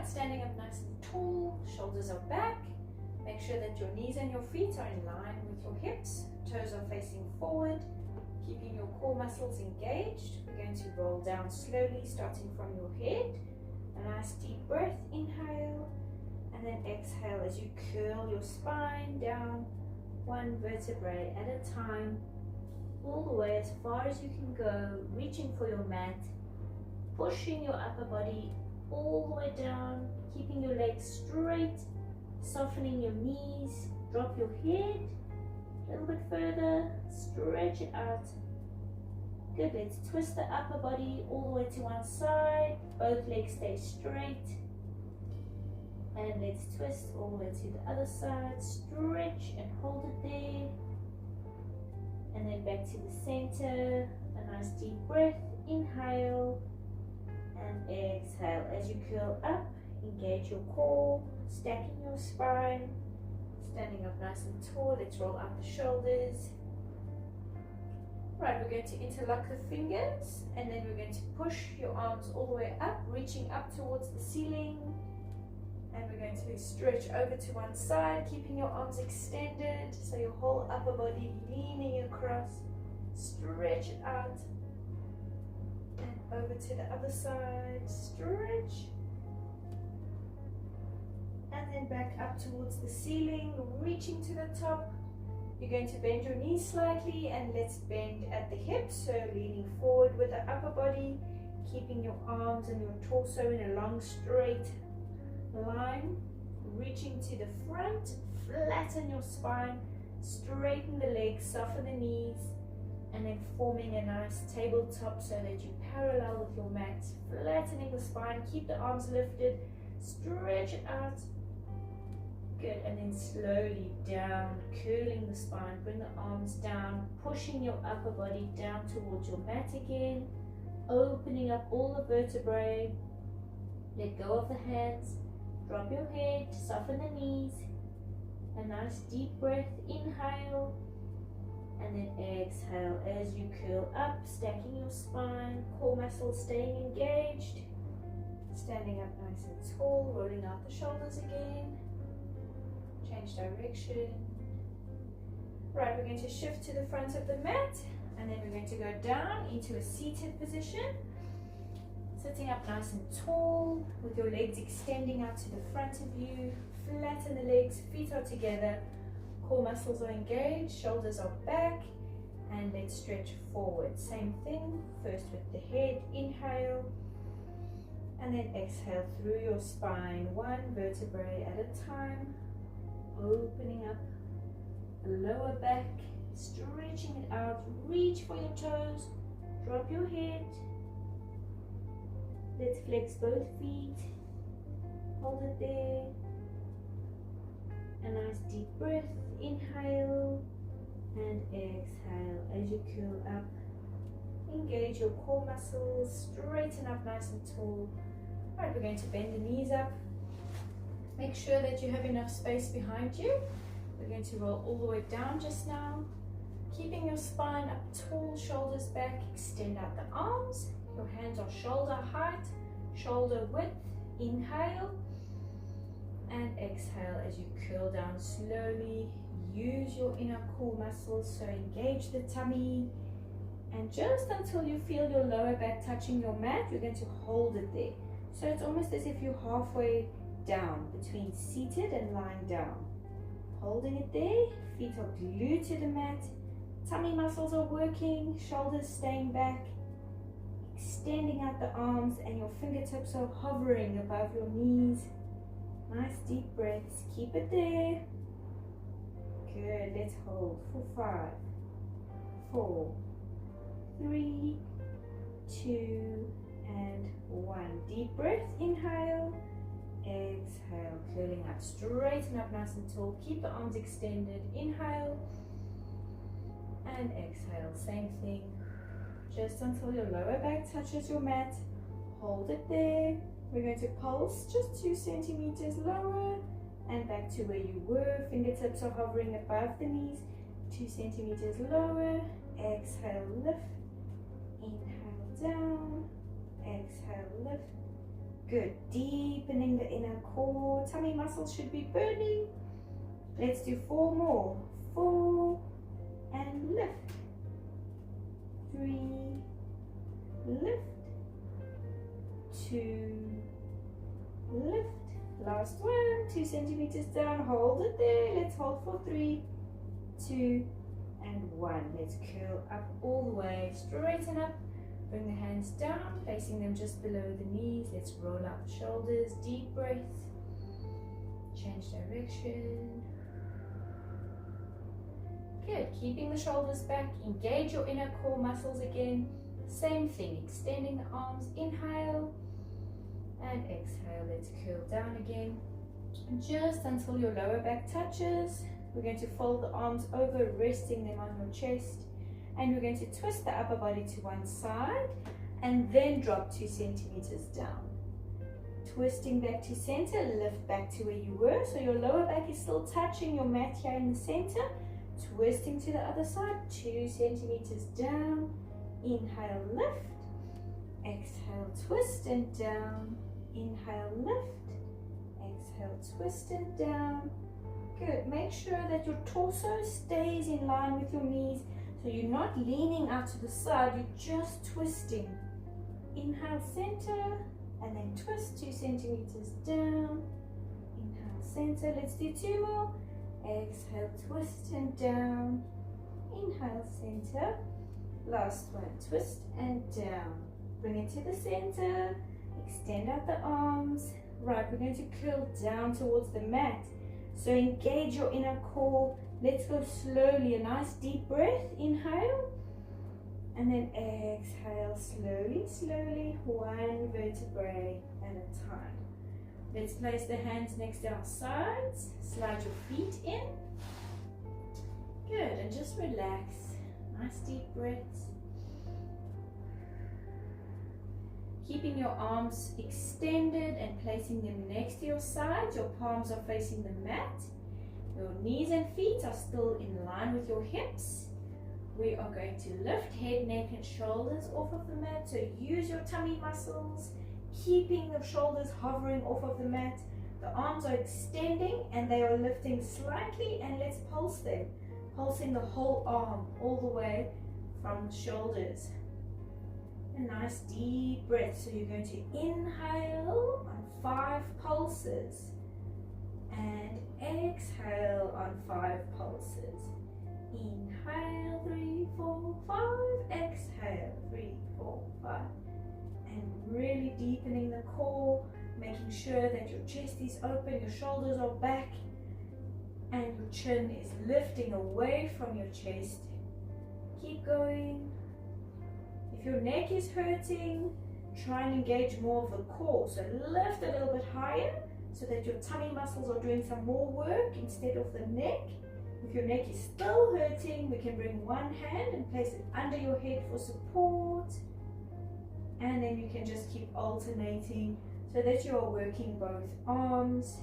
right, standing up nice and tall, shoulders are back. Make sure that your knees and your feet are in line with your hips, toes are facing forward, keeping your core muscles engaged. We're going to roll down slowly, starting from your head. A nice deep breath, inhale, and then exhale as you curl your spine down one vertebrae at a time, all the way as far as you can go, reaching for your mat, pushing your upper body all the way down, keeping your legs straight, softening your knees, drop your head a little bit further, stretch it out. Good, let's twist the upper body all the way to one side, both legs stay straight. And let's twist all the way to the other side, stretch and hold it there. And then back to the center, a nice deep breath, inhale and exhale. As you curl up, engage your core, stacking your spine, standing up nice and tall. Let's roll out the shoulders. Right, we're going to interlock the fingers and then we're going to push your arms all the way up, reaching up towards the ceiling. And we're going to stretch over to one side, keeping your arms extended, so your whole upper body leaning across. Stretch it out. And over to the other side, stretch. And then back up towards the ceiling, reaching to the top. You're going to bend your knees slightly and let's bend at the hips, so leaning forward with the upper body, keeping your arms and your torso in a long straight line, reaching to the front, flatten your spine, straighten the legs, soften the knees, and then forming a nice tabletop so that you parallel with your mat, flattening the spine, keep the arms lifted, stretch it out. Good, and then slowly down, curling the spine, bring the arms down, pushing your upper body down towards your mat again, opening up all the vertebrae, let go of the hands, drop your head, soften the knees, a nice deep breath, inhale, and then exhale as you curl up, stacking your spine, core muscles staying engaged, standing up nice and tall, rolling out the shoulders again, change direction. Right, we're going to shift to the front of the mat, and then we're going to go down into a seated position. Sitting up nice and tall with your legs extending out to the front of you. Flatten the legs, feet are together, core muscles are engaged, shoulders are back, and let's stretch forward. Same thing, first with the head, inhale, and then exhale through your spine, one vertebrae at a time, opening up the lower back, stretching it out, reach for your toes, drop your head. Let's flex both feet, hold it there, a nice deep breath, inhale and exhale as you curl up. Engage your core muscles, straighten up nice and tall. Alright, we're going to bend the knees up. Make sure that you have enough space behind you. We're going to roll all the way down just now. Keeping your spine up tall, shoulders back, extend out the arms. Your hands are shoulder height, shoulder width. Inhale and exhale as you curl down slowly. Use your inner core muscles, so engage the tummy. And just until you feel your lower back touching your mat, you're going to hold it there. So it's almost as if you're halfway down between seated and lying down. Holding it there, feet are glued to the mat, tummy muscles are working, shoulders staying back, extending out the arms, and your fingertips are hovering above your knees. Nice deep breaths, keep it there. Good, let's hold for 5, 4, 3, 2, and 1. Deep breath, inhale, exhale, curling up, straighten up nice and tall, keep the arms extended, inhale, and exhale, same thing, just until your lower back touches your mat, hold it there. We're going to pulse just 2 centimeters lower and back to where you were, fingertips are hovering above the knees, 2 centimeters lower, exhale, lift, inhale down, exhale, lift, Good, deepening the inner core. Tummy muscles should be burning. Let's do 4 more. 4 and lift. 3, lift. 2, lift. Last one, 2 centimeters down. Hold it there. Let's hold for 3, 2, and 1. Let's curl up all the way. Straighten up. Bring the hands down, placing them just below the knees. Let's roll out the shoulders. Deep breath. Change direction. Good. Keeping the shoulders back. Engage your inner core muscles again. Same thing. Extending the arms. Inhale and exhale. Let's curl down again. Just until your lower back touches. We're going to fold the arms over, resting them on your chest. And we're going to twist the upper body to one side and then drop 2 centimeters down. Twisting back to center, lift back to where you were. So your lower back is still touching your mat here in the center. Twisting to the other side, 2 centimeters down. Inhale, lift. Exhale, twist and down. Inhale, lift. Exhale, twist and down. Good. Make sure that your torso stays in line with your knees. So you're not leaning out to the side, you're just twisting. Inhale, center, and then twist 2 centimeters down. Inhale, center. Let's do 2 more. Exhale, twist and down. Inhale, center. Last one, twist and down. Bring it to the center. Extend out the arms. Right, we're going to curl down towards the mat. So engage your inner core. Let's go slowly. A nice deep breath. Inhale. And then exhale slowly, slowly. 1 vertebrae at a time. Let's place the hands next to our sides. Slide your feet in. Good. And just relax. Nice deep breaths. Keeping your arms extended and placing them next to your sides. Your palms are facing the mat. Your knees and feet are still in line with your hips. We are going to lift head, neck and shoulders off of the mat. So use your tummy muscles, keeping the shoulders hovering off of the mat. The arms are extending and they are lifting slightly, and let's pulse them. Pulsing the whole arm all the way from the shoulders. A nice deep breath. So you're going to inhale on 5 pulses and exhale on 5 pulses. Inhale, 3, 4, 5. Exhale, 3, 4, 5. And really deepening the core, making sure that your chest is open, your shoulders are back, and your chin is lifting away from your chest. Keep going. If your neck is hurting, try and engage more of the core. So lift a little bit higher so that your tummy muscles are doing some more work instead of the neck. If your neck is still hurting, we can bring one hand and place it under your head for support. And then you can just keep alternating so that you are working both arms.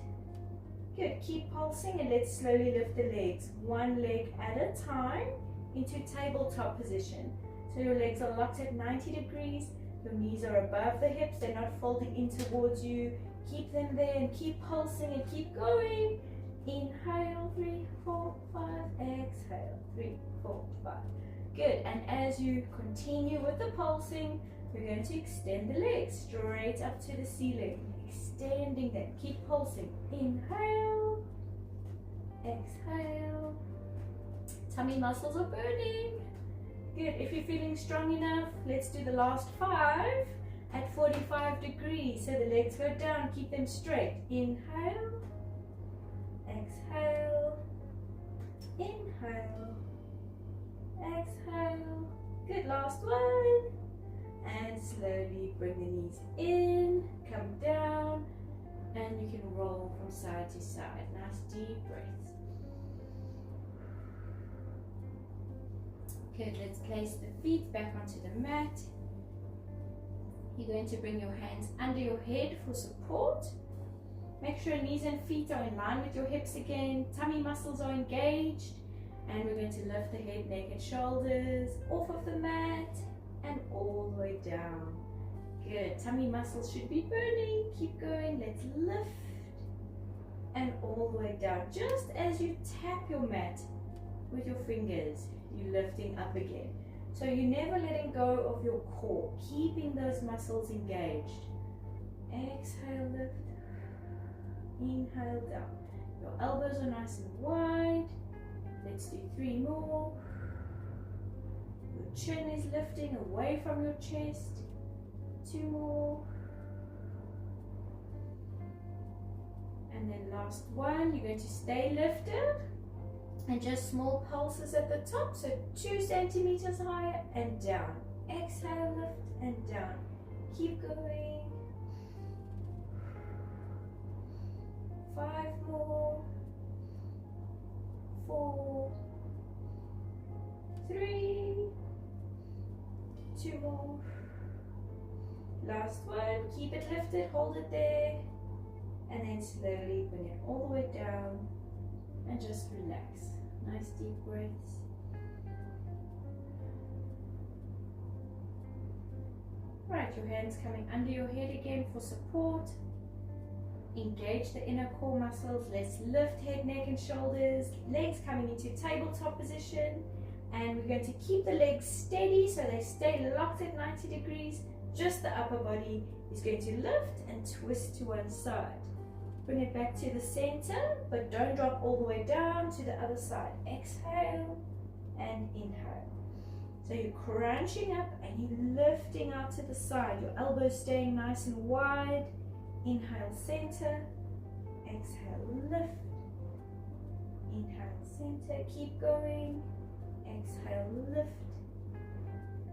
Good. Keep pulsing, and let's slowly lift the legs. One leg at a time into tabletop position. So your legs are locked at 90 degrees. Your knees are above the hips. They're not folding in towards you. Keep them there and keep pulsing and keep going. Inhale, 3, 4, 5. Exhale, 3, 4, 5. Good. And as you continue with the pulsing, we're going to extend the legs straight up to the ceiling. Extending them. Keep pulsing. Inhale. Exhale. Tummy muscles are burning. Good. If you're feeling strong enough, let's do the last 5 at 45 degrees. So the legs go down. Keep them straight. Inhale. Exhale. Inhale. Exhale. Good. Last one. And slowly bring the knees in, come down, and you can roll from side to side. Nice deep breaths. Good, let's place the feet back onto the mat. You're going to bring your hands under your head for support. Make sure knees and feet are in line with your hips again. Tummy muscles are engaged. And we're going to lift the head, neck and shoulders off of the mat and all the way down. Good. Tummy muscles should be burning. Keep going. Let's lift. And all the way down. Just as you tap your mat with your fingers, you're lifting up again. So you're never letting go of your core, keeping those muscles engaged. Exhale, lift. Inhale, down. Your elbows are nice and wide. Let's do 3 more. Your chin is lifting away from your chest. 2 more. And then last one, you're going to stay lifted and just small pulses at the top, so 2 centimeters higher and down. Exhale, lift and down. Keep going. 5 more. 4, 3, 2 more. Last one, keep it lifted, hold it there. And then slowly bring it all the way down and just relax. Nice deep breaths. Right, your hands coming under your head again for support. Engage the inner core muscles. Let's lift head, neck and shoulders. Legs coming into tabletop position. And we're going to keep the legs steady so they stay locked at 90 degrees. Just the upper body is going to lift and twist to one side. Bring it back to the center, but don't drop all the way down to the other side. Exhale and inhale. So you're crunching up and you're lifting out to the side. Your elbows staying nice and wide. Inhale, center. Exhale, lift. Inhale, center. Keep going. Exhale, lift.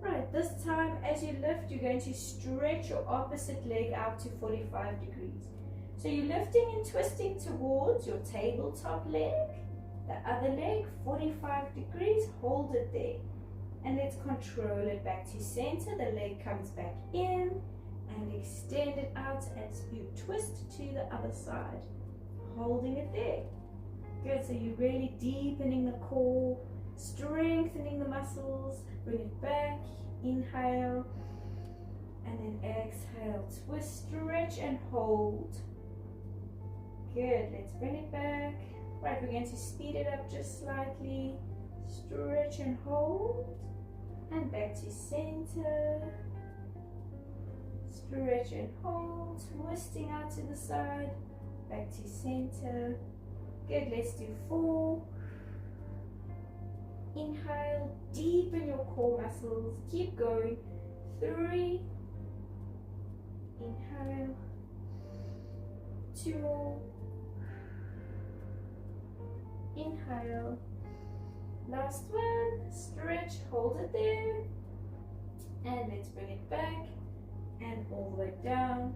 Right, this time as you lift, you're going to stretch your opposite leg out to 45 degrees. So you're lifting and twisting towards your tabletop leg, the other leg, 45 degrees, hold it there. And let's control it back to center. The leg comes back in and extend it out as you twist to the other side, holding it there. Good, so you're really deepening the core, strengthening the muscles. Bring it back, inhale, and then exhale, twist, stretch and hold. Good, let's bring it back. Right, we're going to speed it up just slightly. Stretch and hold. And back to center. Stretch and hold. Twisting out to the side. Back to center. Good, let's do 4. Inhale, deepen your core muscles. Keep going. 3. Inhale. 2 more. Inhale. Last one. Stretch, hold it there. And let's bring it back and all the way down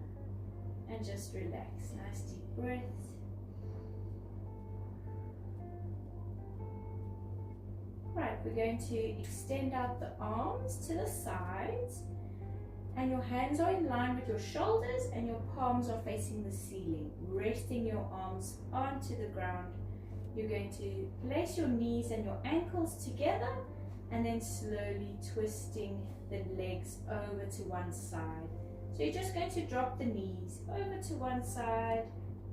and just relax. Nice deep breaths. Right, we're going to extend out the arms to the sides, and your hands are in line with your shoulders and your palms are facing the ceiling, resting your arms onto the ground. You're going to place your knees and your ankles together and then slowly twisting the legs over to one side. So you're just going to drop the knees over to one side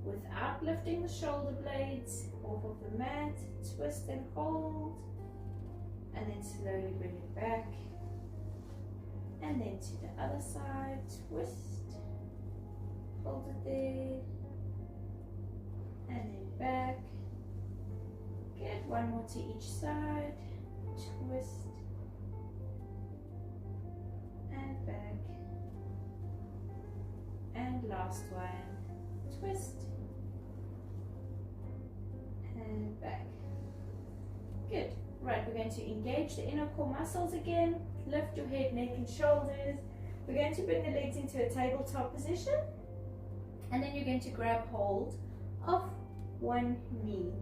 without lifting the shoulder blades off of the mat. Twist and hold. And then slowly bring it back. And then to the other side, twist, hold it there, and then back. Good, one more to each side, twist, and back. And last one, twist, and back. Good. Right, we're going to engage the inner core muscles again. Lift your head, neck and shoulders. We're going to bring the legs into a tabletop position. And then you're going to grab hold of one knee.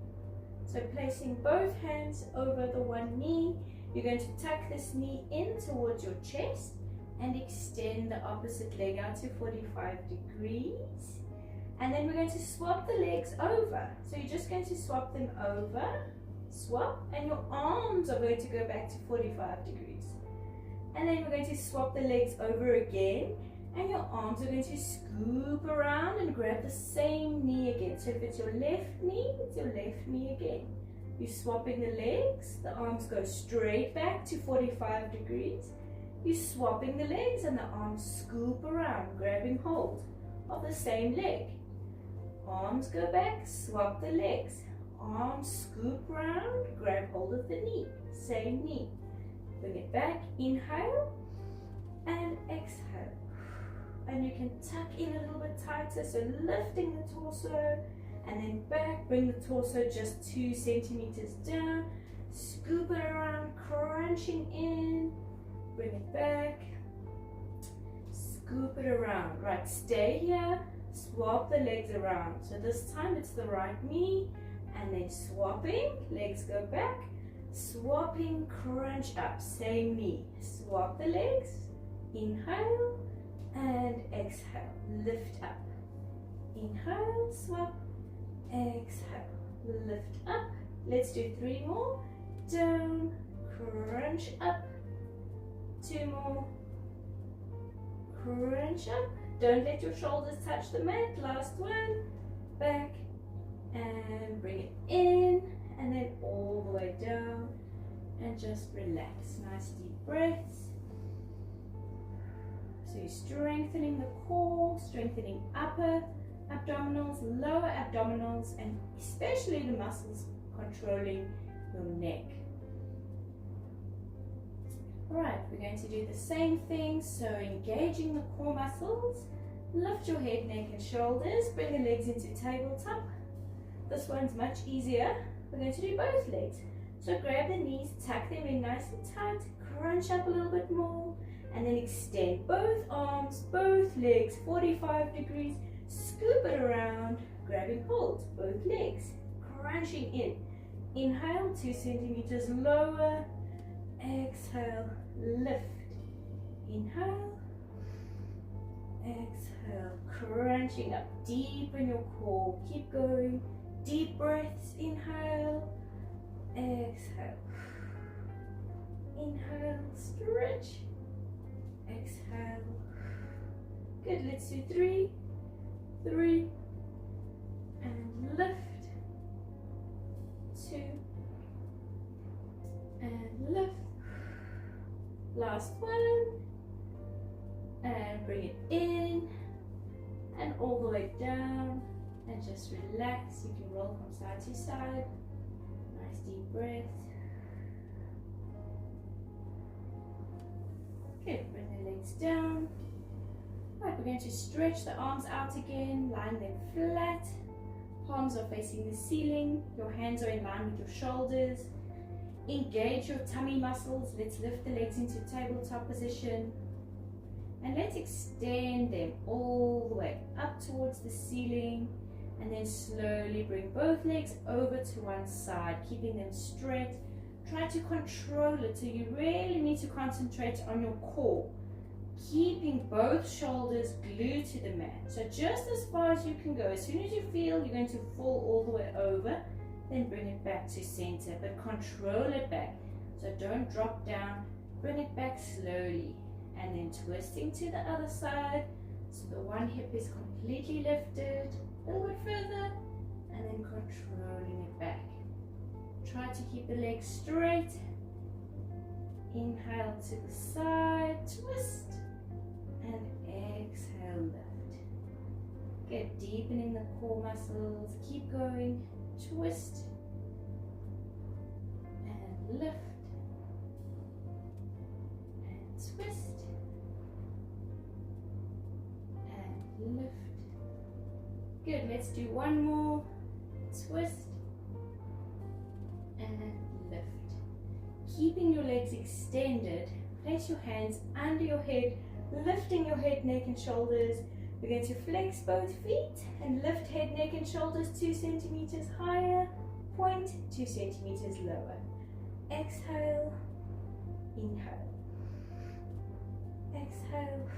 So placing both hands over the one knee, you're going to tuck this knee in towards your chest and extend the opposite leg out to 45 degrees. And then we're going to swap the legs over. So you're just going to swap them over. Swap, and your arms are going to go back to 45 degrees. And then we're going to swap the legs over again, And your arms are going to scoop around and grab the same knee again. So if it's your left knee, it's your left knee again. You're swapping the legs, the arms go straight back to 45 degrees. You're swapping the legs and the arms scoop around, grabbing hold of the same leg. Arms go back, swap the legs. Arms scoop around, grab hold of the knee, same knee. Bring it back, inhale and exhale. And you can tuck in a little bit tighter, so lifting the torso and then back, bring the torso just 2 centimeters down, scoop it around, crunching in, bring it back, scoop it around. Right, stay here, swap the legs around. So this time it's the right knee and then swapping, legs go back, swapping, crunch up, same knee, swap the legs, inhale and exhale, lift up, inhale, swap, exhale, lift up. Let's do 3 more, down, crunch up, 2 more, crunch up, don't let your shoulders touch the mat, last one, back and bring it in and then all the way down and just relax, nice deep breaths. So you're strengthening the core, strengthening upper abdominals, lower abdominals, and especially the muscles controlling your neck. Alright, we're going to do the same thing, so engaging the core muscles, lift your head, neck and shoulders, bring the legs into tabletop. This one's much easier. We're going to do both legs. So grab the knees, tuck them in nice and tight, crunch up a little bit more, and then extend both arms, both legs, 45 degrees, scoop it around, grabbing hold, both legs, crunching in. Inhale, 2 centimeters lower, exhale, lift. Inhale, exhale, crunching up deep in your core. Keep going, deep breaths, inhale, exhale. Inhale, stretch, exhale. Good, let's do 3, and lift, 2, and lift. Last one, and bring it in and all the way down and just relax. You can roll from side to side. Nice deep breath. Good, bring the legs down. Right, we're going to stretch the arms out again, line them flat. Palms are facing the ceiling. Your hands are in line with your shoulders. Engage your tummy muscles. Let's lift the legs into tabletop position. And let's extend them all the way up towards the ceiling. And then slowly bring both legs over to one side, keeping them straight. Try to control it, so you really need to concentrate on your core. Keeping both shoulders glued to the mat. So just as far as you can go. As soon as you feel you're going to fall all the way over, then bring it back to center, but control it back. So don't drop down, bring it back slowly. And then twisting to the other side. So the one hip is completely lifted, a little bit further, and then controlling it back. Try to keep the legs straight. Inhale to the side, twist, and exhale, lift. Get deepening the core muscles. Keep going, twist, and lift, and twist, and lift. Good, let's do one more. Twist, and lift. Keeping your legs extended, place your hands under your head, lifting your head, neck and shoulders. We're going to flex both feet and lift head, neck and shoulders 2 centimeters higher, point 2 centimeters lower. Exhale, inhale, exhale,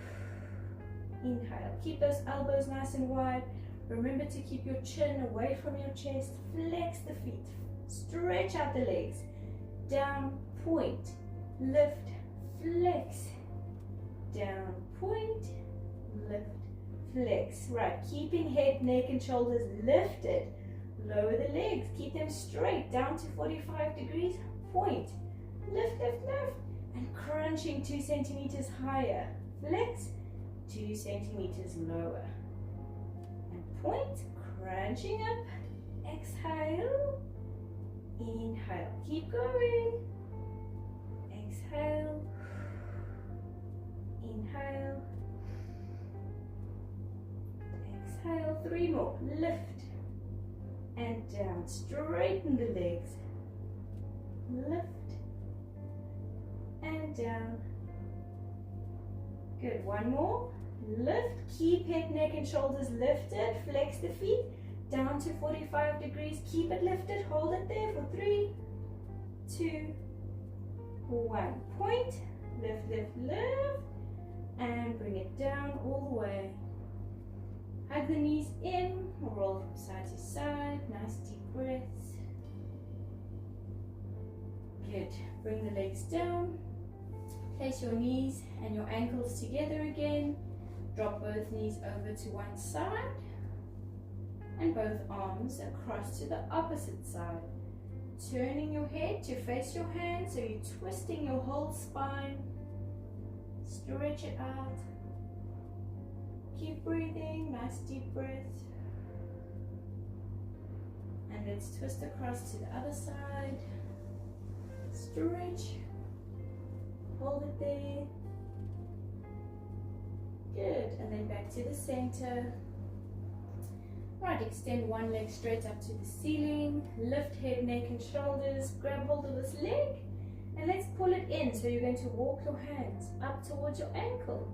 inhale. Keep those elbows nice and wide. Remember to keep your chin away from your chest. Flex the feet, stretch out the legs. Down, point, lift, flex. Down, point, lift, flex. Right, keeping head, neck and shoulders lifted. Lower the legs, keep them straight down to 45 degrees, point. Lift, lift, lift, and crunching 2 centimeters higher. Flex, 2 centimeters lower. And point, crunching up. Exhale, inhale. Keep going. Exhale, inhale. Exhale, 3 more. Lift and down. Straighten the legs. Lift and down. Good. 1 more. Lift. Keep head, neck and shoulders lifted. Flex the feet down to 45 degrees. Keep it lifted. Hold it there for 3, 2, 1. Point. Lift, lift, lift. And bring it down all the way. Hug the knees in. Roll from side to side. Nice deep breaths. Good. Bring the legs down. Place your knees and your ankles together again. Drop both knees over to one side. And both arms across to the opposite side. Turning your head to face your hands, so you're twisting your whole spine. Stretch it out. Keep breathing, nice deep breath. And let's twist across to the other side. Stretch. Hold it there. Good, and then back to the center. Right, extend one leg straight up to the ceiling. Lift head, neck and shoulders. Grab hold of this leg and let's pull it in. So you're going to walk your hands up towards your ankle.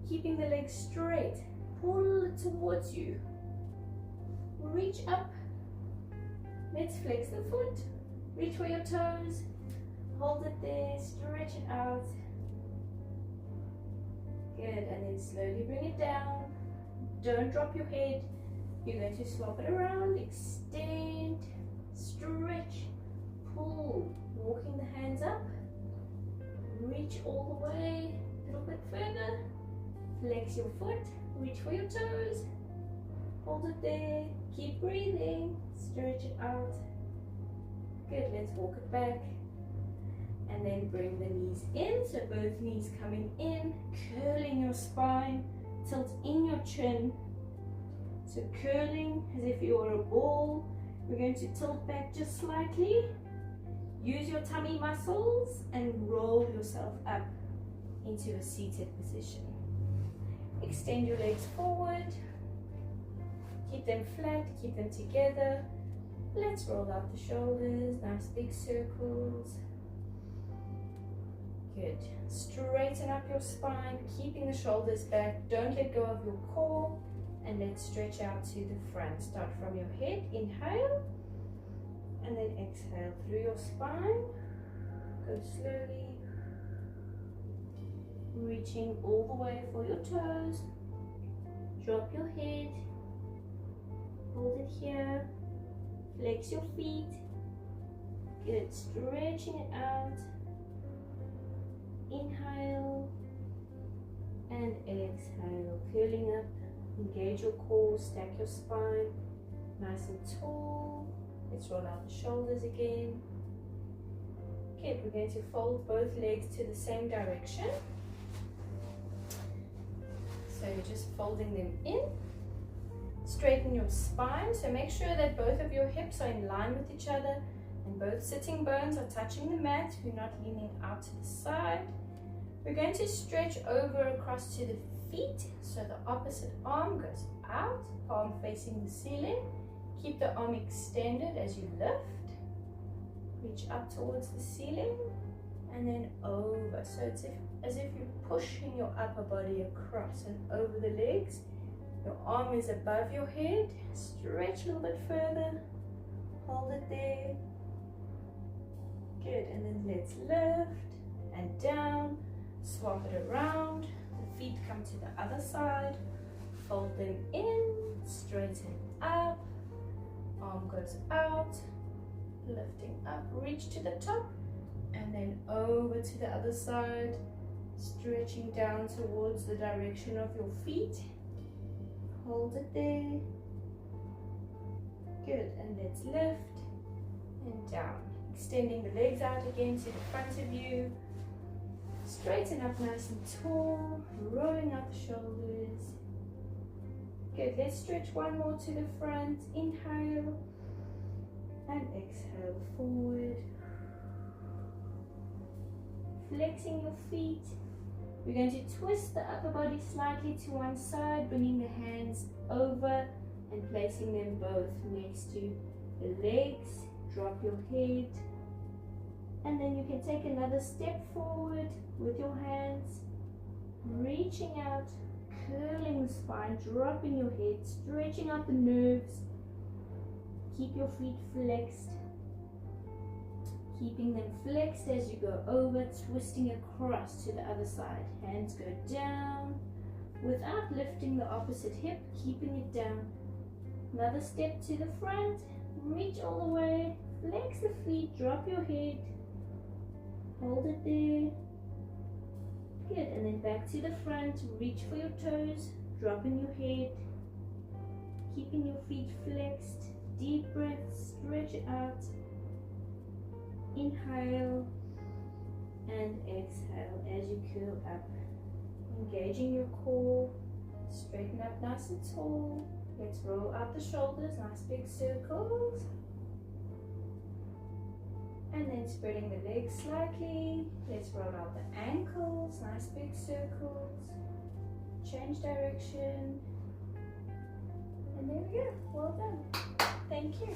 Keeping the leg straight. Pull it towards you. Reach up. Let's flex the foot. Reach for your toes. Hold it there. Stretch it out. Good, and then slowly bring it down. Don't drop your head. You're going to swap it around, extend, stretch, pull, walking the hands up, reach all the way, a little bit further, flex your foot, reach for your toes, hold it there, keep breathing, stretch it out. Good, let's walk it back, and then bring the knees in, so both knees coming in, curling your spine, tilt in your chin. So curling as if you were a ball. We're going to tilt back just slightly. Use your tummy muscles and roll yourself up into a seated position. Extend your legs forward. Keep them flat, keep them together. Let's roll out the shoulders, nice big circles. Good. Straighten up your spine, keeping the shoulders back. Don't let go of your core. And let's stretch out to the front. Start from your head, inhale, and then exhale through your spine. Go slowly, reaching all the way for your toes. Drop your head, hold it here, flex your feet. Good, stretching it out. Inhale, and exhale, curling up. Engage your core, stack your spine, nice and tall. Let's roll out the shoulders again. Okay, we're going to fold both legs to the same direction. So you're just folding them in. Straighten your spine, so make sure that both of your hips are in line with each other and both sitting bones are touching the mat. We're not leaning out to the side. We're going to stretch over across to the feet, so the opposite arm goes out, palm facing the ceiling. Keep the arm extended as you lift. Reach up towards the ceiling and then over. So it's as if you're pushing your upper body across and over the legs. Your arm is above your head. Stretch a little bit further. Hold it there. Good, and then let's lift and down. Swap it around. The feet come to the other side. Fold them in. Straighten up. Arm goes out. Lifting up. Reach to the top. And then over to the other side. Stretching down towards the direction of your feet. Hold it there. Good, and let's lift and down. Extending the legs out again to the front of you. Straighten up nice and tall, rolling out the shoulders. Good, let's stretch one more to the front. Inhale and exhale forward. Flexing your feet. We're going to twist the upper body slightly to one side, bringing the hands over and placing them both next to the legs. Drop your head. And then you can take another step forward with your hands, reaching out, curling the spine, dropping your head, stretching out the nerves. Keep your feet flexed. Keeping them flexed as you go over, twisting across to the other side. Hands go down without lifting the opposite hip, keeping it down. Another step to the front, reach all the way, flex the feet, drop your head, hold it there. Good, and then back to the front, reach for your toes, dropping your head, keeping your feet flexed. Deep breath, stretch it out. Inhale and exhale as you curl up. Engaging your core, straighten up nice and tall. Let's roll out the shoulders, nice big circles. And then spreading the legs slightly. Let's roll out the ankles, nice big circles. Change direction. And there we go, well done. Thank you.